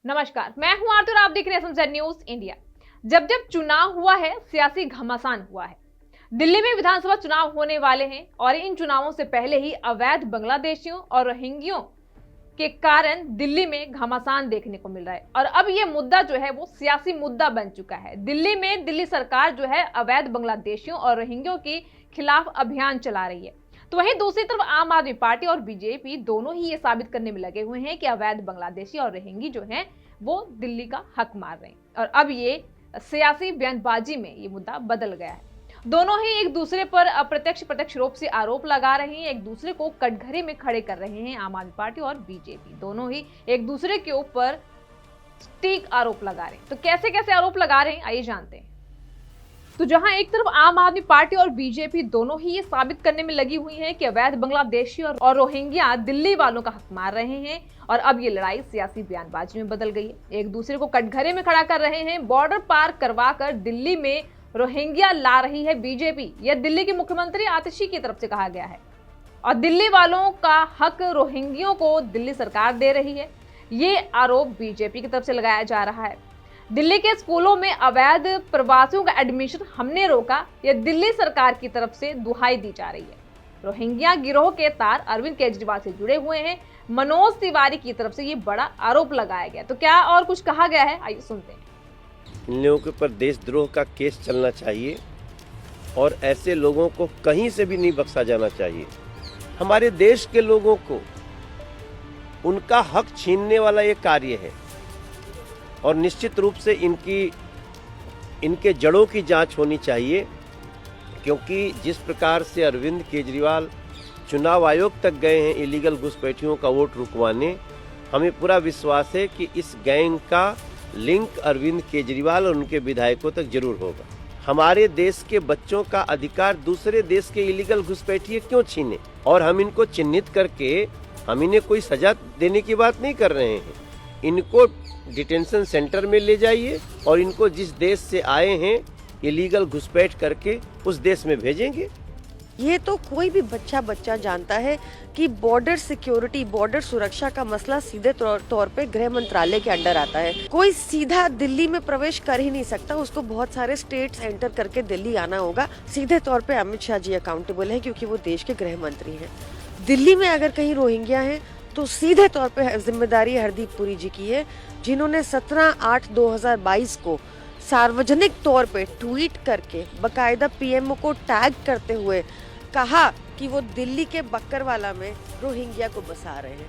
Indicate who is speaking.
Speaker 1: नमस्कार, मैं हूं आरती और आप देख रहे हैं एसएमजेड न्यूज इंडिया। जब जब चुनाव हुआ है, सियासी घमासान हुआ है। दिल्ली में विधानसभा चुनाव होने वाले हैं और इन चुनावों से पहले ही अवैध बांग्लादेशियों और रोहिंग्यों के कारण दिल्ली में घमासान देखने को मिल रहा है और अब ये मुद्दा जो है वो सियासी मुद्दा बन चुका है। दिल्ली में दिल्ली सरकार जो है अवैध बांग्लादेशियों और रोहिंग्यों के खिलाफ अभियान चला रही है, तो वहीं दूसरी तरफ आम आदमी पार्टी और बीजेपी दोनों ही ये साबित करने में लगे हुए हैं कि अवैध बांग्लादेशी और रोहिंगी जो हैं वो दिल्ली का हक मार रहे हैं और अब ये सियासी बयानबाजी में ये मुद्दा बदल गया है। दोनों ही एक दूसरे पर अप्रत्यक्ष प्रत्यक्ष रूप से आरोप लगा रहे हैं, एक दूसरे को कटघरे में खड़े कर रहे हैं। आम आदमी पार्टी और बीजेपी दोनों ही एक दूसरे के ऊपर सटीक आरोप लगा रहे हैं। तो कैसे कैसे आरोप लगा रहे हैं आइए जानते हैं। तो जहां एक तरफ आम आदमी पार्टी और बीजेपी दोनों ही ये साबित करने में लगी हुई है कि अवैध बांग्लादेशी और रोहिंग्या दिल्ली वालों का हक मार रहे हैं और अब ये लड़ाई सियासी बयानबाजी में बदल गई है। एक दूसरे को कटघरे में खड़ा कर रहे हैं। बॉर्डर पार करवाकर दिल्ली में रोहिंग्या ला रही है बीजेपी, यह दिल्ली के मुख्यमंत्री आतिशी की तरफ से कहा गया है और दिल्ली वालों का हक रोहिंग्यों को दिल्ली सरकार दे रही है, ये आरोप बीजेपी की तरफ से लगाया जा रहा है। दिल्ली के स्कूलों में अवैध प्रवासियों का एडमिशन हमने रोका, यह दिल्ली सरकार की तरफ से दुहाई दी जा रही है। रोहिंग्या गिरोह के तार अरविंद केजरीवाल से जुड़े हुए हैं, मनोज तिवारी की तरफ से ये बड़ा आरोप लगाया गया। तो क्या और कुछ कहा गया है, आइए सुनते हैं।
Speaker 2: इन लोगों के ऊपर देशद्रोह का केस चलना चाहिए और ऐसे लोगों को कहीं से भी नहीं बख्शा जाना चाहिए। हमारे देश के लोगों को उनका हक छीनने वाला ये कार्य है और निश्चित रूप से इनके जड़ों की जांच होनी चाहिए, क्योंकि जिस प्रकार से अरविंद केजरीवाल चुनाव आयोग तक गए हैं इलीगल घुसपैठियों का वोट रुकवाने, हमें पूरा विश्वास है कि इस गैंग का लिंक अरविंद केजरीवाल और उनके विधायकों तक जरूर होगा। हमारे देश के बच्चों का अधिकार दूसरे देश के इलीगल घुसपैठिए क्यों छीने, और हम इनको चिन्हित करके हम इन्हें कोई सजा देने की बात नहीं कर रहे हैं। इनको डिटेंशन सेंटर में ले जाइए और इनको जिस देश से आए हैं इलीगल घुसपैठ करके उस देश में भेजेंगे।
Speaker 3: ये तो कोई भी बच्चा जानता है कि बॉर्डर सिक्योरिटी, बॉर्डर सुरक्षा का मसला सीधे तौर पे गृह मंत्रालय के अंडर आता है। कोई सीधा दिल्ली में प्रवेश कर ही नहीं सकता, उसको बहुत सारे स्टेट्स एंटर करके दिल्ली आना होगा। सीधे तौर पे अमित शाह जी अकाउंटेबल है क्योंकि वो देश के गृह मंत्री हैं। दिल्ली में अगर कहीं रोहिंग्या है तो सीधे तौर पे जिम्मेदारी हरदीप पुरी जी की है, जिन्होंने 17/8/2022 को सार्वजनिक तौर पे ट्वीट करके बकायदा पीएमओ को टैग करते हुए कहा कि वो दिल्ली के बक्करवाला में रोहिंग्या को बसा रहे हैं।